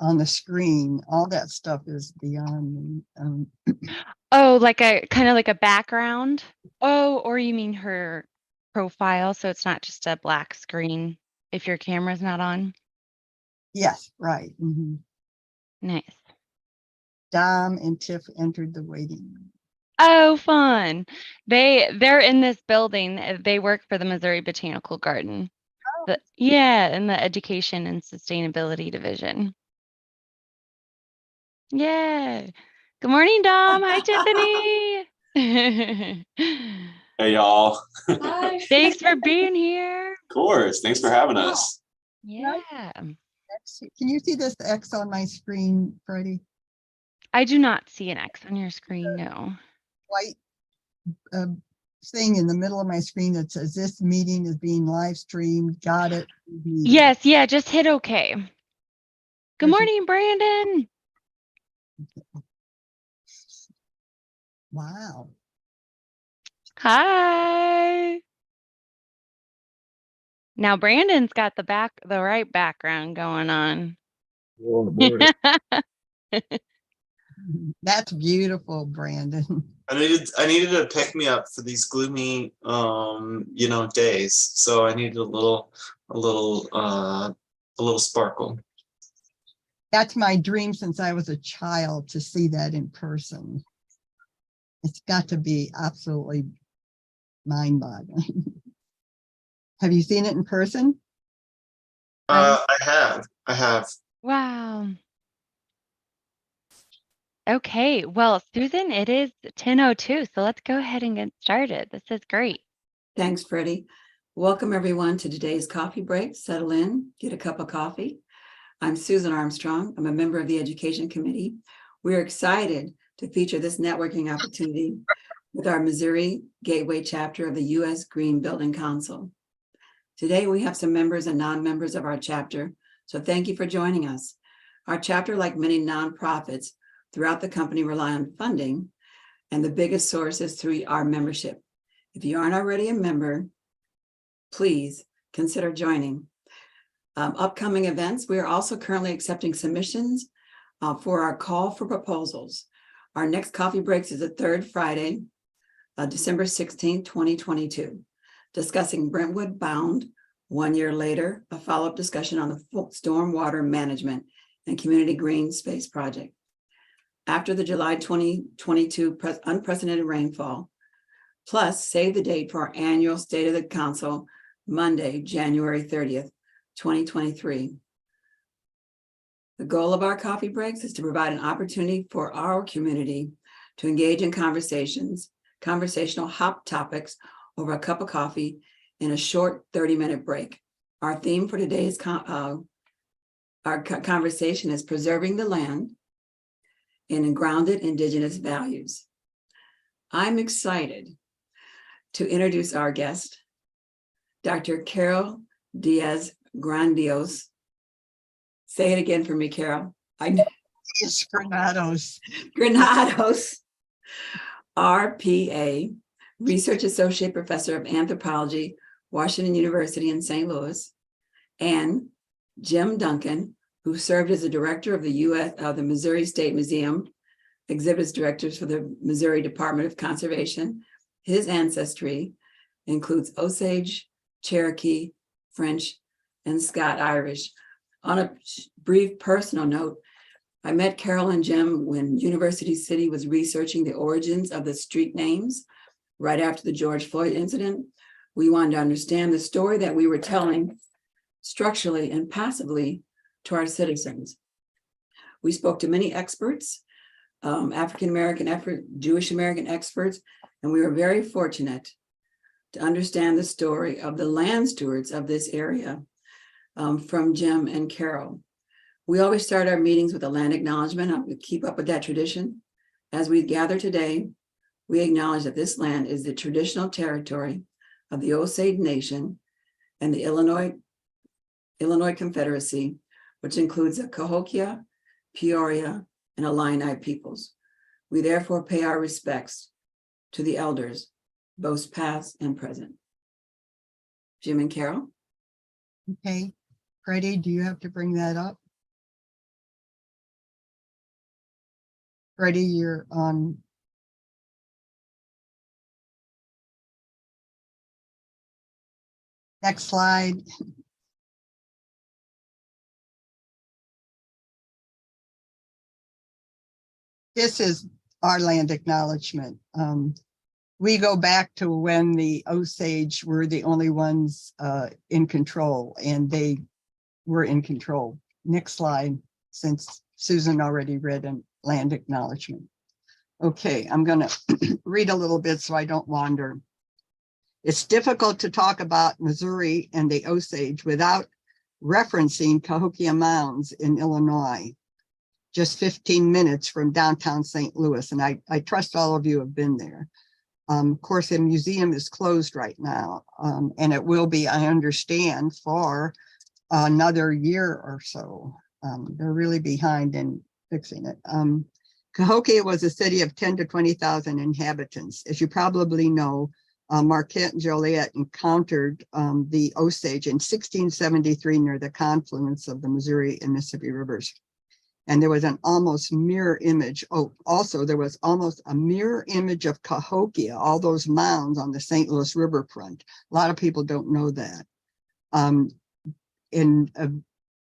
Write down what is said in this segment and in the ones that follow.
on the screen. All that stuff is beyond me. Oh, like a kind of like a background. Oh, or you mean her profile, so it's not just a black screen if your camera's not on. Yes, right. Nice. Dom and Tiff entered the waiting room. Oh, fun. They're in this building. They work for the Missouri Botanical Garden. Yeah, in the Education and Sustainability Division. Yeah. Good morning, Dom. Hi, Tiffany. Hey, y'all. Hi. Thanks for being here. Of course. Thanks for having us. Yeah. Can you see this X on my screen, Freddie? I do not see an X on your screen, no. White thing in the middle of my screen that says this meeting is being live streamed. Got it. Yes, yeah, just hit OK. Good morning, Brandon. Wow. Hi. Now Brandon's got the right background going on. That's beautiful, Brandon. I needed to pick me up for these gloomy days. So I needed a little sparkle. That's my dream since I was a child, to see that in person. It's got to be absolutely mind-boggling. Have you seen it in person? I have. Wow. Okay, well, Susan, it is 10:02, so let's go ahead and get started. This is great. Thanks, Freddie. Welcome, everyone, to today's coffee break. Settle in, get a cup of coffee. I'm Susan Armstrong. I'm a member of the Education Committee. We're excited to feature this networking opportunity with our Missouri Gateway chapter of the U.S. Green Building Council. Today, we have some members and non-members of our chapter, so thank you for joining us. Our chapter, like many nonprofits throughout the company, rely on funding, and the biggest source is through our membership. If you aren't already a member, please consider joining. Upcoming events, we are also currently accepting submissions for our call for proposals. Our next coffee breaks is the third Friday, December 16th, 2022, discussing Brentwood Bound. 1 year later, a follow-up discussion on the stormwater management and community green space project. After the July 2022 unprecedented rainfall, plus save the date for our annual State of the Council, Monday, January 30th, 2023. The goal of our coffee breaks is to provide an opportunity for our community to engage in conversational hot topics over a cup of coffee in a short 30-minute break. Our theme for today's conversation is preserving the land and grounded Indigenous values. I'm excited to introduce our guest, Dr. Carol Diaz-Granados. Say it again for me, Carol. It's Granados. Granados, RPA, Research Associate Professor of Anthropology, Washington University in St. Louis, and Jim Duncan, who served as the director of the Missouri State Museum, exhibits directors for the Missouri Department of Conservation. His ancestry includes Osage, Cherokee, French, and Scott Irish. On a brief personal note, I met Carol and Jim when University City was researching the origins of the street names right after the George Floyd incident. We wanted to understand the story that we were telling structurally and passively to our citizens. We spoke to many experts, African-American, Jewish American experts, and we were very fortunate to understand the story of the land stewards of this area from Jim and Carol. We always start our meetings with a land acknowledgement. I would keep up with that tradition. As we gather today, we acknowledge that this land is the traditional territory of the Osage Nation and the Illinois Confederacy, which includes the CAHOKIA, Peoria, and Illini peoples. We therefore pay our respects to the elders, both past and present. Jim and Carol? Okay. Freddie, do you have to bring that up? Freddie, you're on. Next slide. This is our land acknowledgement. We go back to when the Osage were the only ones in control, and they were in control. Next slide, since Susan already read a land acknowledgement. Okay, I'm going to read a little bit so I don't wander. It's difficult to talk about Missouri and the Osage without referencing CAHOKIA Mounds in Illinois, just 15 minutes from downtown St. Louis. And I trust all of you have been there. Of course, the museum is closed right now, and it will be, I understand, for another year or so. They're really behind in fixing it. CAHOKIA was a city of 10 to 20,000 inhabitants. As you probably know, Marquette and Joliet encountered the Osage in 1673 near the confluence of the Missouri and Mississippi rivers. And there was an almost mirror image. Oh, also there was almost a mirror image of CAHOKIA, all those mounds on the St. Louis riverfront. A lot of people don't know that. In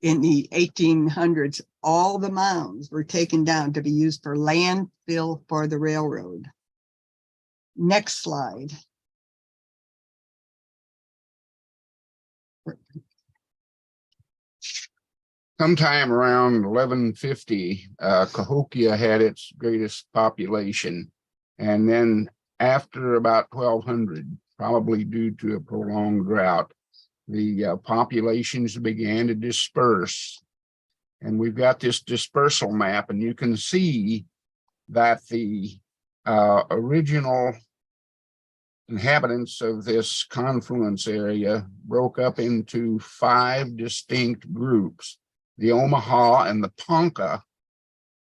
the 1800s, all the mounds were taken down to be used for landfill for the railroad. Next slide. Sometime around 1150, CAHOKIA had its greatest population. And then after about 1200, probably due to a prolonged drought, the populations began to disperse. And we've got this dispersal map, and you can see that the original inhabitants of this confluence area broke up into 5 distinct groups. The Omaha and the Ponca,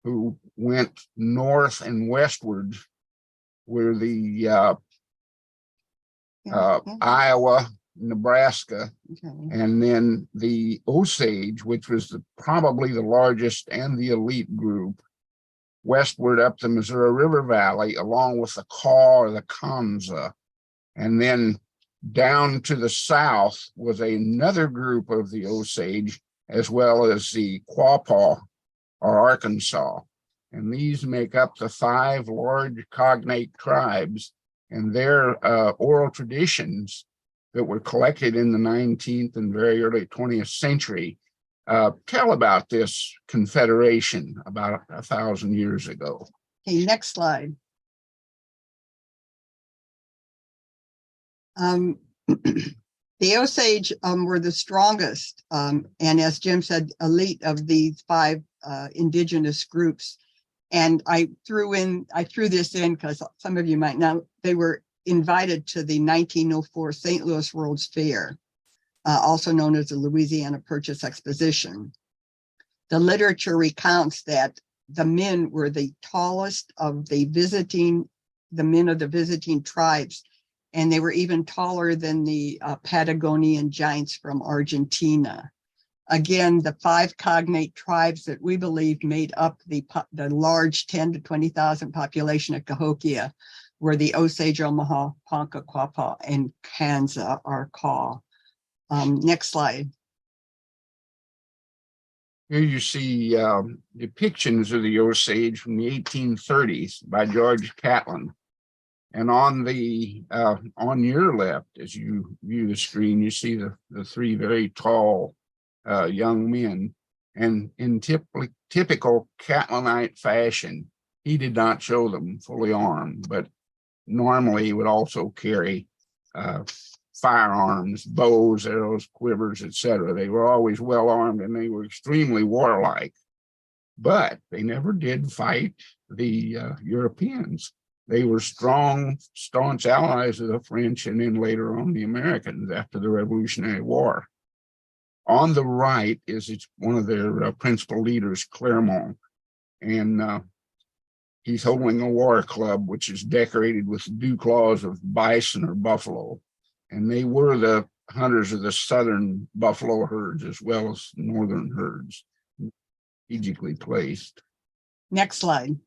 who went north and westward, were the Iowa, Nebraska, Okay. and then the Osage, which was probably the largest and the elite group, westward up the Missouri River Valley, along with the Kaw or the Kanza. And then down to the south was another group of the Osage, as well as the Quapaw or Arkansas. And these make up the 5 large cognate tribes, and their oral traditions that were collected in the 19th and very early 20th century tell about this confederation about 1,000 years ago. Okay, next slide. The Osage were the strongest, and as Jim said, elite of these 5 indigenous groups. And I threw this in because some of you might know they were invited to the 1904 St. Louis World's Fair, also known as the Louisiana Purchase Exposition. The literature recounts that the men were the tallest of the men of the visiting tribes, and they were even taller than the Patagonian giants from Argentina. Again, the 5 cognate tribes that we believe made up the large 10 to 20,000 population of CAHOKIA were the Osage, Omaha, Ponca, Quapaw, and Kanza or Kaw. Next slide. Here you see depictions of the Osage from the 1830s by George Catlin. And on the on your left, as you view the screen, you see the 3 very tall young men. And in typical Catlinite fashion, he did not show them fully armed, but normally he would also carry firearms, bows, arrows, quivers, etc. They were always well armed, and they were extremely warlike. But they never did fight the Europeans. They were strong, staunch allies of the French and then later on the Americans after the Revolutionary War. On the right is one of their principal leaders, Clermont, and he's holding a war club, which is decorated with dew claws of bison or buffalo. And they were the hunters of the southern buffalo herds as well as northern herds, strategically placed. Next slide.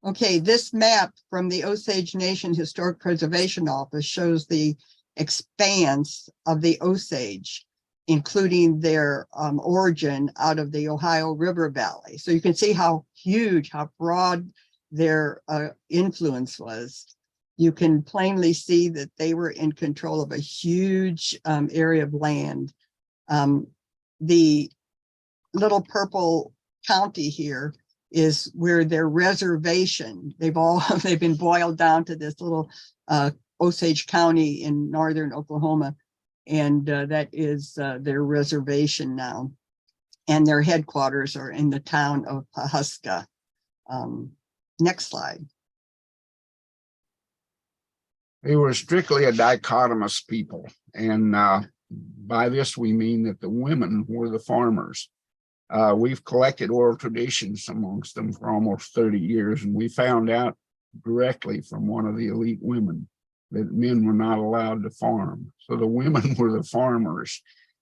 Okay, this map from the Osage Nation Historic Preservation Office shows the expanse of the Osage, including their origin out of the Ohio River Valley. So you can see how huge, how broad their influence was. You can plainly see that they were in control of a huge area of land. The little purple county here is where their reservation, they've been boiled down to this little Osage County in northern Oklahoma, and that is their reservation now, and their headquarters are in the town of CAHOKIA. Next slide. They were strictly a dichotomous people, and by this we mean that the women were the farmers. We've collected oral traditions amongst them for almost 30 years, and we found out directly from one of the elite women that men were not allowed to farm. So the women were the farmers.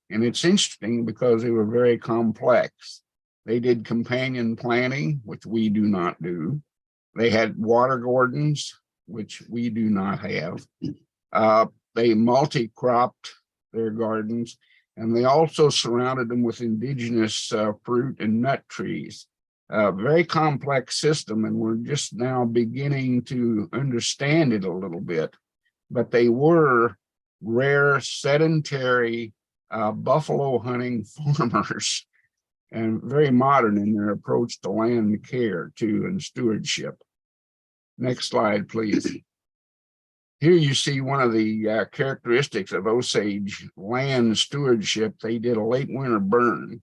And it's interesting because they were very complex. They did companion planting, which we do not do. They had water gardens, which we do not have. They multi-cropped their gardens, and they also surrounded them with indigenous fruit and nut trees. Very complex system, and we're just now beginning to understand it a little bit. But they were rare, sedentary, buffalo hunting farmers, and very modern in their approach to land care too, and stewardship. Next slide, please. Here you see one of the characteristics of Osage land stewardship. They did a late winter burn,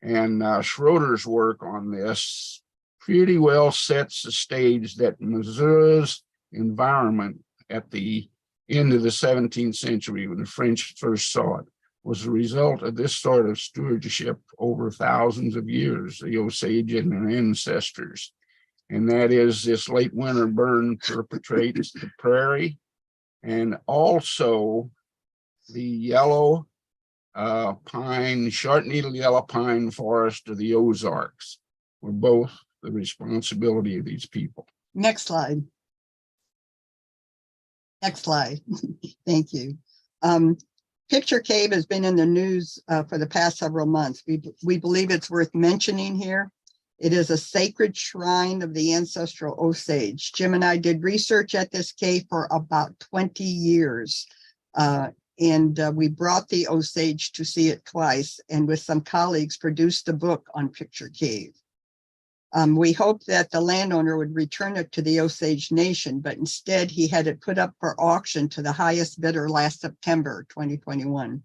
and Schroeder's work on this pretty well sets the stage that Missouri's environment at the end of the 17th century, when the French first saw it, was the result of this sort of stewardship over thousands of years, the Osage and their ancestors. And that is, this late winter burn perpetrates the prairie and also the yellow pine, short needle yellow pine forest of the Ozarks were both the responsibility of these people. Next slide. Next slide. Thank you. Picture Cave has been in the news for the past several months. We believe it's worth mentioning here. It is a sacred shrine of the ancestral Osage. Jim and I did research at this cave for about 20 years. And we brought the Osage to see it twice, and with some colleagues produced a book on Picture Cave. We hoped that the landowner would return it to the Osage Nation, but instead he had it put up for auction to the highest bidder last September 2021.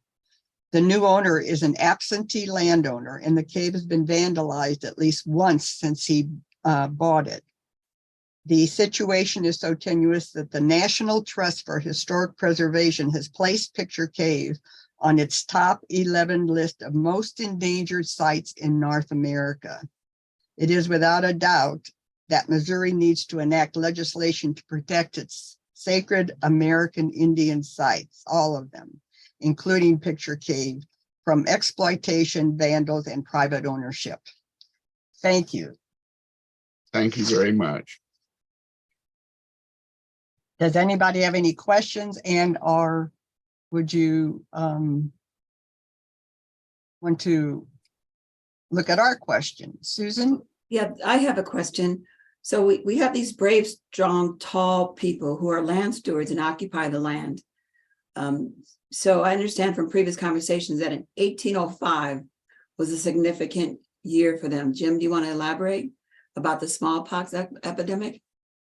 The new owner is an absentee landowner, and the cave has been vandalized at least once since he bought it. The situation is so tenuous that the National Trust for Historic Preservation has placed Picture Cave on its top 11 list of most endangered sites in North America. It is without a doubt that Missouri needs to enact legislation to protect its sacred American Indian sites, all of them, including Picture Cave, from exploitation, vandals, and private ownership. Thank you. Thank you very much. Does anybody have any questions, and or would you want to look at our question? Susan? Yeah, I have a question. So we have these brave, strong, tall people who are land stewards and occupy the land. So I understand from previous conversations that in 1805 was a significant year for them. Jim, do you want to elaborate about the smallpox epidemic?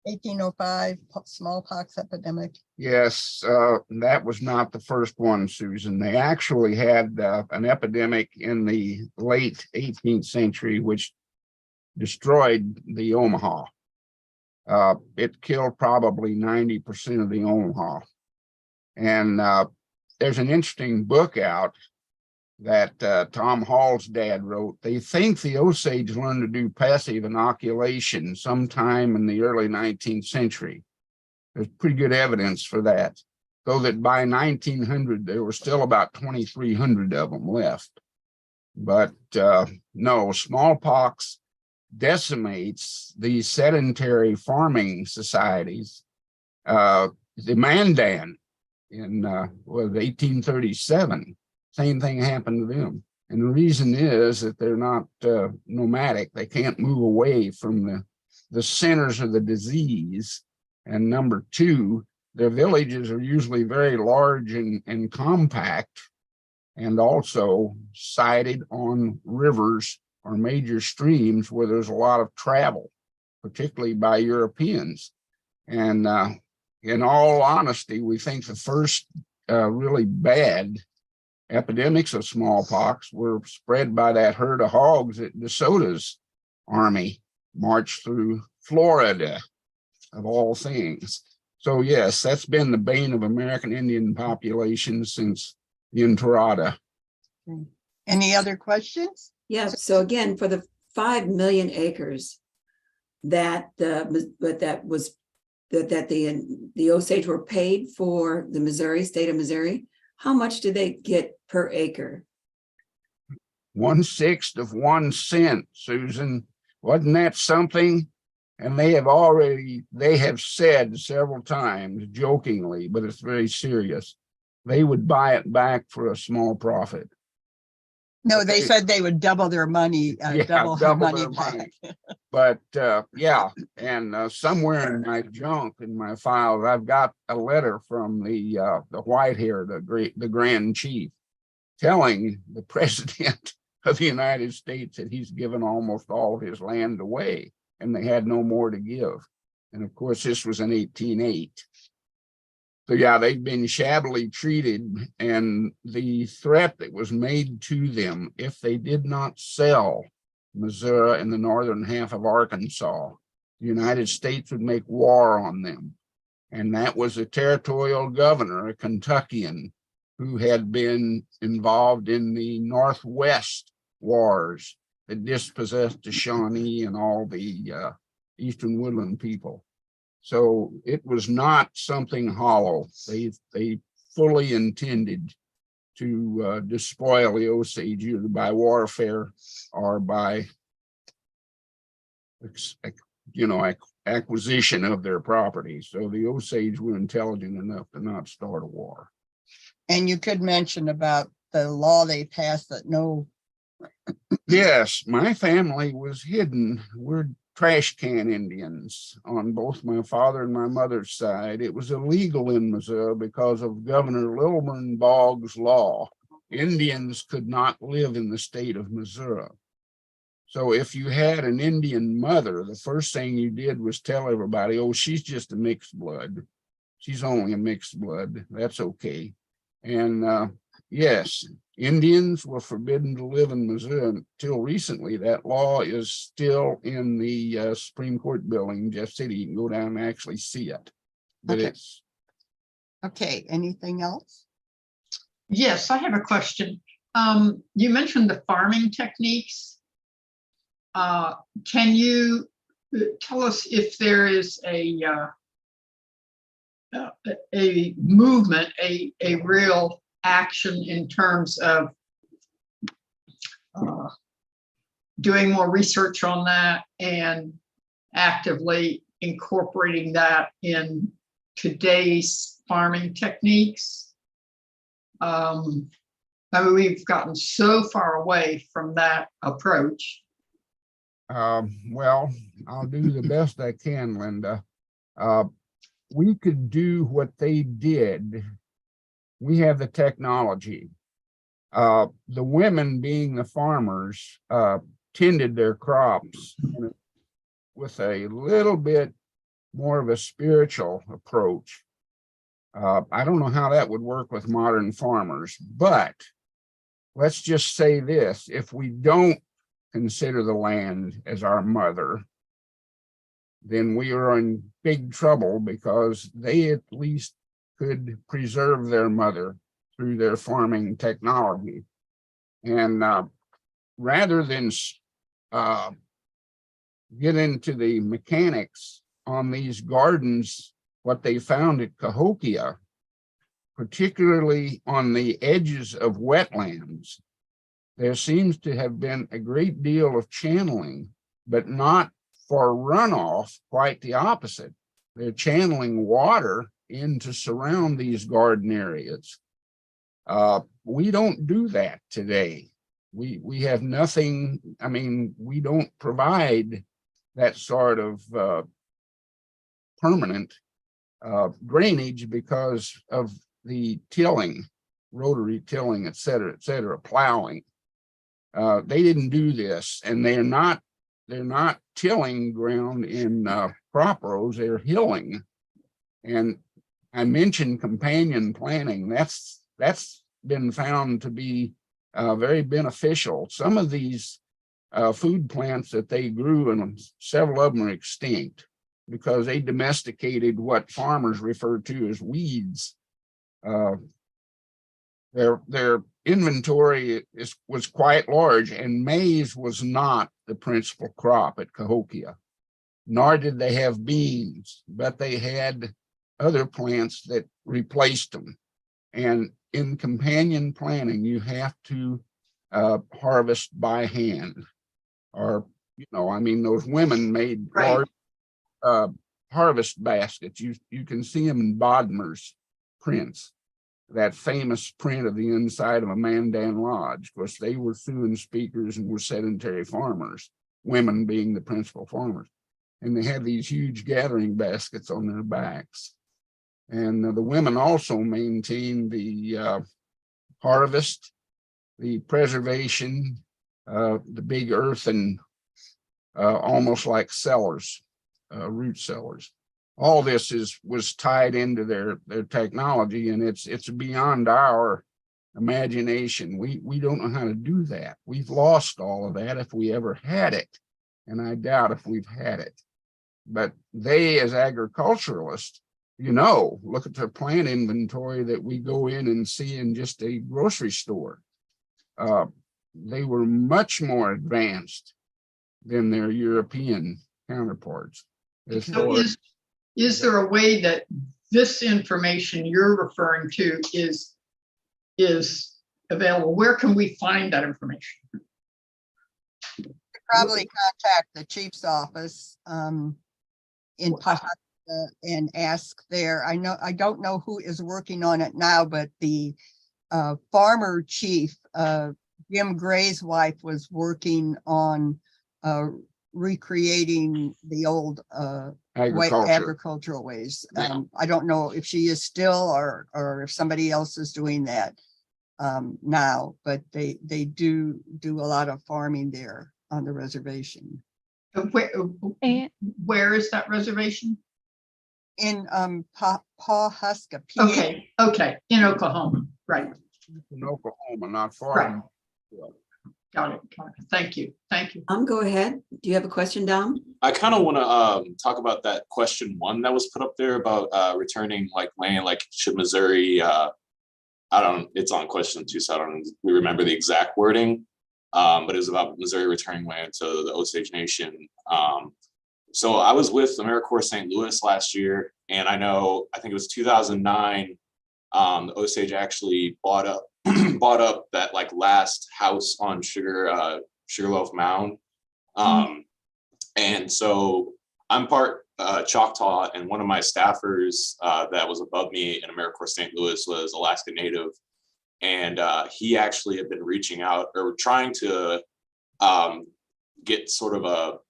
1805 smallpox epidemic. Yes, that was not the first one, Susan. They actually had an epidemic in the late 18th century, which destroyed the Omaha. It killed probably 90% of the Omaha. And there's an interesting book out that Tom Hall's dad wrote. They think the Osage learned to do passive inoculation sometime in the early 19th century. There's pretty good evidence for that, though that by 1900, there were still about 2,300 of them left. But no, smallpox decimates these sedentary farming societies. The Mandan in 1837, same thing happened to them. And the reason is that they're not nomadic. They can't move away from the centers of the disease. And number two, their villages are usually very large and compact, and also sited on rivers or major streams where there's a lot of travel, particularly by Europeans. And in all honesty, we think the first really bad epidemics of smallpox were spread by that herd of hogs that DeSoto's army marched through Florida, of all things. So yes, that's been the bane of American Indian population since the Entrada. Any other questions? Yeah, so again, for the 5 million acres that the Osage were paid for the Missouri, state of Missouri, how much did they get per acre? 1/6 of 1 cent, Susan. Wasn't that something? And they have said several times, jokingly, but it's very serious, they would buy it back for a small profit. No, they said they would double their money, double their money back. But yeah, and somewhere in my junk, in my files, I've got a letter from the white hair, the Grand Chief, telling the President of the United States that he's given almost all of his land away, and they had no more to give. And of course, this was in 1808. So yeah, they've been shabbily treated, and the threat that was made to them, if they did not sell Missouri and the northern half of Arkansas, the United States would make war on them. And that was a territorial governor, a Kentuckian, who had been involved in the Northwest wars that dispossessed the Shawnee and all the Eastern Woodland people. So it was not something hollow. They fully intended to despoil the Osage either by warfare or by, acquisition of their property. So the Osage were intelligent enough to not start a war. And you could mention about the law they passed that no. Yes, my family was hidden. We're trash can Indians on both my father and my mother's side. It was illegal in Missouri because of Governor Lilburn Boggs' law. Indians could not live in the state of Missouri. So if you had an Indian mother, the first thing you did was tell everybody, oh, she's just a mixed blood. She's only a mixed blood. That's okay. And yes, Indians were forbidden to live in Missouri until recently. That law is still in the Supreme Court building in Jeff City. You can go down and actually see it. But Okay. it's Okay, anything else? Yes, I have a question. You mentioned the farming techniques. Can you tell us if there is a movement, a real action in terms of doing more research on that and actively incorporating that in today's farming techniques? I mean, we've gotten so far away from that approach. well, I'll do the best I can, Linda. We could do what they did. We have the technology. The women, being the farmers, tended their crops with a little bit more of a spiritual approach. I don't know how that would work with modern farmers, but let's just say this: if we don't consider the land as our mother, then we are in big trouble, because they at least could preserve their mother through their farming technology. And rather than get into the mechanics on these gardens, what they found at CAHOKIA, particularly on the edges of wetlands, there seems to have been a great deal of channeling but not for runoff, quite the opposite. They're channeling water in to surround these garden areas. We don't do that today. We have nothing, I mean, we don't provide that sort of permanent drainage because of the tilling, rotary tilling, et cetera, plowing. They didn't do this, and they're not tilling ground in crop rows, they're hilling. And I mentioned companion planting. That's been found to be very beneficial. Some of these food plants that they grew, and several of them are extinct because they domesticated what farmers refer to as weeds. Their inventory was quite large, and maize was not the principal crop at CAHOKIA, nor did they have beans, but they had other plants that replaced them. And in companion planting, you have to harvest by hand, or, you know, I mean, those women made large harvest baskets. You can see them in Bodmer's prints, that famous print of the inside of a Mandan Lodge. Of course, they were Sioux speakers and were sedentary farmers, women being the principal farmers. And they had these huge gathering baskets on their backs. And the women also maintained the harvest, the preservation, the big earthen, almost like cellars, root cellars. All this was tied into their technology, and it's beyond our imagination. We don't know how to do that. We've lost all of that if we ever had it, and I doubt if we've had it. But they, as agriculturalists, you know, look at the plant inventory that we go in and see in just a grocery store. They were much more advanced than their European counterparts. So is there a way that this information you're referring to is available? Where can we find that information? Probably contact the chief's office in CAHOKIA and ask there. I don't know who is working on it now, but the farmer chief, Jim Gray's wife, was working on recreating the old agricultural ways. I don't know if she is still or if somebody else is doing that now, but they do a lot of farming there on the reservation. Where is that reservation? In CAHOKIA. Okay, in Oklahoma, right? In Oklahoma, not far. Right. Got it. Thank you. Go ahead. Do you have a question, Dom? I kind of want to talk about that question 1 that was put up there about returning like land, like should Missouri, it's on question 2, so I don't remember the exact wording, but it was about Missouri returning land to the Osage Nation. So I was with AmeriCorps St. Louis last year, and I think it was 2009, the Osage actually bought up that like last house on Sugarloaf Mound. And so I'm part Choctaw, and one of my staffers that was above me in AmeriCorps St. Louis was Alaska Native. And he actually had been reaching out or trying to get sort of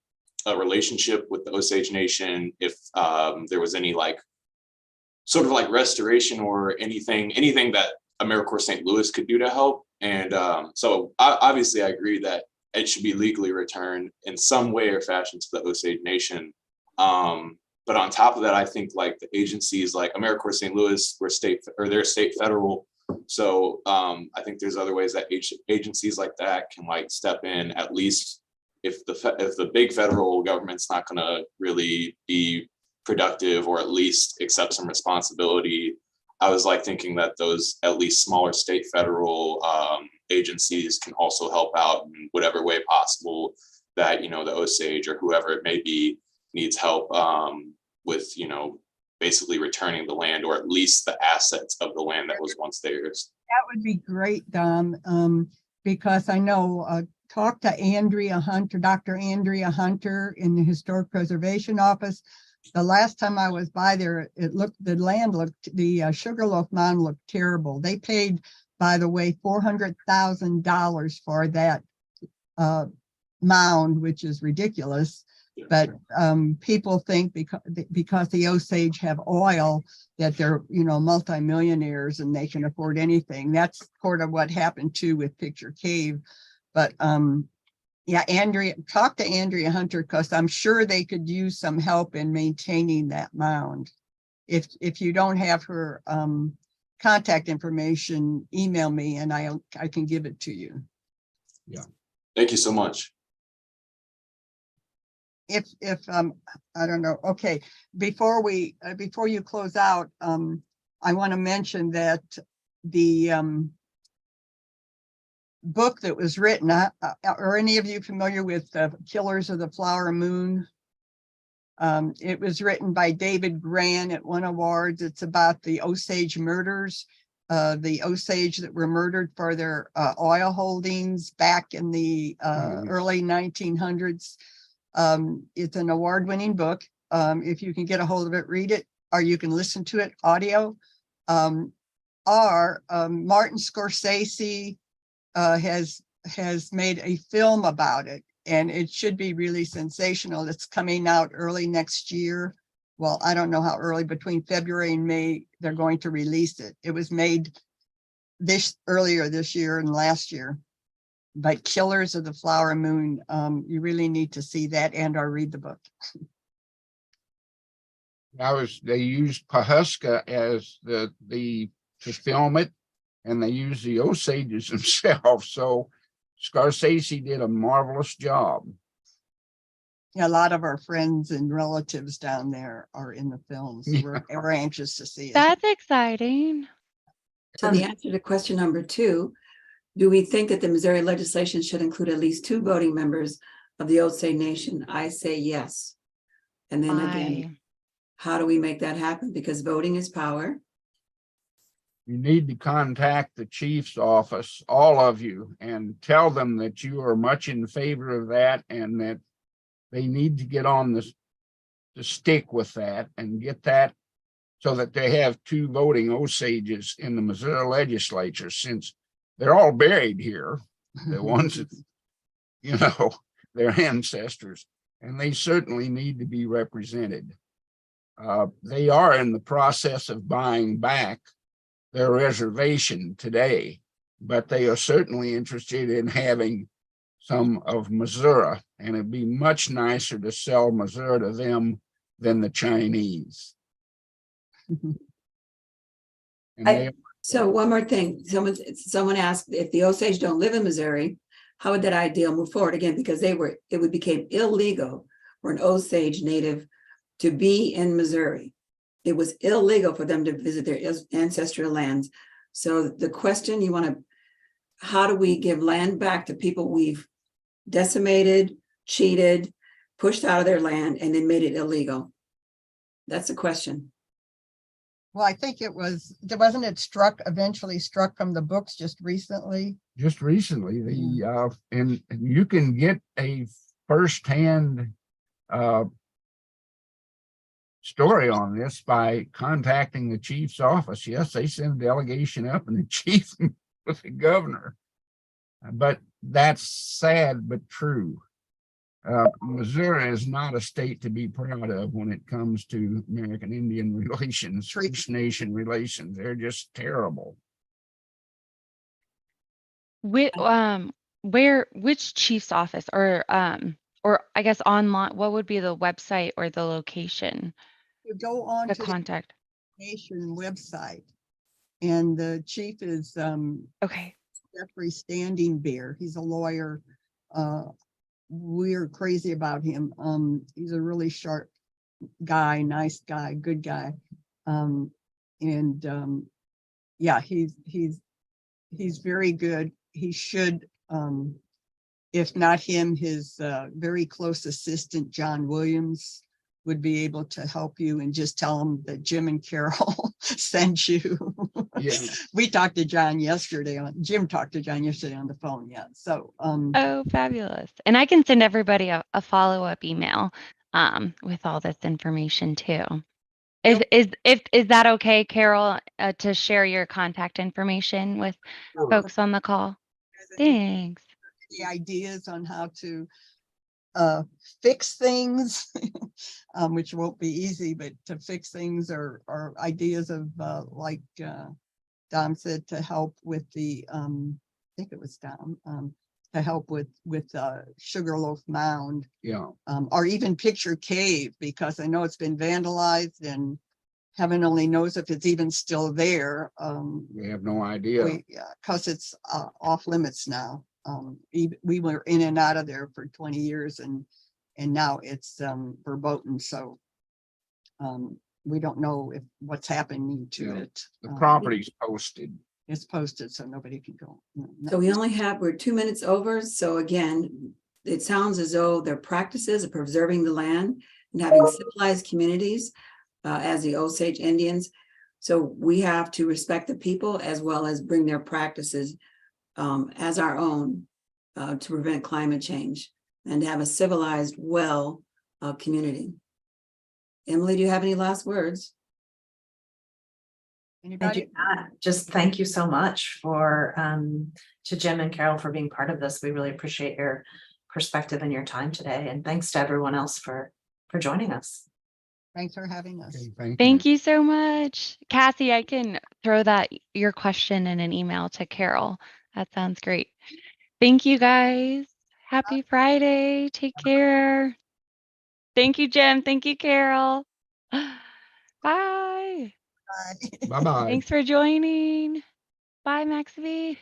a relationship with the Osage Nation if there was any like sort of like restoration or anything that AmeriCorps St. Louis could do to help. And so obviously I agree that it should be legally returned in some way or fashion to the Osage Nation. But on top of that, I think like the agencies like AmeriCorps St. Louis were they're state federal. So I think there's other ways that agencies like that can like step in, at least if the big federal government's not going to really be productive or at least accept some responsibility. I was like thinking that those at least smaller state federal agencies can also help out in whatever way possible that, you know, the Osage or whoever it may be needs help with, you know, basically returning the land or at least the assets of the land that was once theirs. That would be great, Dom, because I know talk to Andrea Hunter, Dr. Andrea Hunter in the Historic Preservation Office. The last time I was by there, the Sugarloaf Mound looked terrible. They paid, by the way, $400,000 for that mound, which is ridiculous. But people think because the Osage have oil that they're, multimillionaires and they can afford anything. That's sort of what happened too with Picture Cave. But yeah, talk to Andrea Hunter, because I'm sure they could use some help in maintaining that mound. If you don't have her contact information, email me and I can give it to you. Yeah. Thank you so much. If I don't know. Okay, before you close out, I want to mention that the book that was written, are any of you familiar with Killers of the Flower Moon? It was written by David Gran. It won awards. It's about the Osage murders, the Osage that were murdered for their oil holdings back in the early 1900s. It's an award-winning book. If you can get a hold of it, read it, or you can listen to it audio. Martin Scorsese has made a film about it, and it should be really sensational. It's coming out early next year. Well, I don't know how early, between February and May, they're going to release it. It was made earlier this year and last year. But Killers of the Flower Moon, you really need to see that and or read the book. They used CAHOKIA as to film it, and they used the Osages themselves. So Scorsese did a marvelous job. Yeah, a lot of our friends and relatives down there are in the film, so we're anxious to see it. That's exciting. So the answer to question number 2, do we think that the Missouri legislation should include at least 2 voting members of the Osage Nation? I say yes. And then again, how do we make that happen? Because voting is power. You need to contact the chief's office, all of you, and tell them that you are much in favor of that and that they need to get on this, to stick with that and get that so that they have 2 voting Osages in the Missouri legislature, since they're all buried here, the ones that, their ancestors, and they certainly need to be represented. They are in the process of buying back their reservation today, but they are certainly interested in having some of Missouri, and it'd be much nicer to sell Missouri to them than the Chinese. And So one more thing, someone asked, if the Osage don't live in Missouri, how would that ideal move forward? Again, because it became illegal for an Osage native to be in Missouri. It was illegal for them to visit their ancestral lands. So the question how do we give land back to people we've decimated, cheated, pushed out of their land, and then made it illegal? That's the question. Well, I think wasn't it eventually struck from the books just recently? Just recently, and you can get a firsthand story on this by contacting the chief's office. Yes, they send a delegation up and the chief with the governor. But that's sad but true. Missouri is not a state to be proud of when it comes to American Indian relations, First Nation relations. They're just terrible. Which chief's office, or I guess online, what would be the website or the location? You go on to to contact the nation website, and the chief is okay. Jeffrey Standing Bear. He's a lawyer. We're crazy about him. He's a really sharp guy, nice guy, good guy. Yeah, he's very good. He should, if not him, his very close assistant, John Williams, would be able to help you, and just tell him that Jim and Carol sent you. Yeah. We talked to John yesterday Jim talked to John yesterday on the phone. Yeah. So, Oh, fabulous. And I can send everybody a follow-up email with all this information too. Is that okay, Carol, to share your contact information with Sure. folks on the call? Thanks. the ideas on how to fix things, which won't be easy, but to fix things or ideas of like Dom said, to help with the I think it was Dom, to help with Sugarloaf Mound, Yeah. or even Picture Cave, because I know it's been vandalized and heaven only knows if it's even still there. We have no idea. Because it's off limits now. We were in and out of there for 20 years and now it's verboten. So we don't know if what's happening to Yeah. it. The property's posted. It's posted, so nobody can go. So we're 2 minutes over. So again, it sounds as though their practices of preserving the land and having civilized communities as the Osage Indians. So we have to respect the people as well as bring their practices as our own to prevent climate change and have a civilized, well community. Emily, do you have any last words? I do Anybody? not. Just thank you so much for to Jim and Carol for being part of this. We really appreciate your perspective and your time today. And thanks to everyone else for joining us. Thanks for having us. Okay, Thank you so much. Cassie, I can throw your question in an email to Carol. That sounds great. Thank you guys. Happy Friday. Take care. Thank you, Jim. Thank you, Carol. Bye. Bye. Bye-bye. Thanks for joining. Bye, Maxie.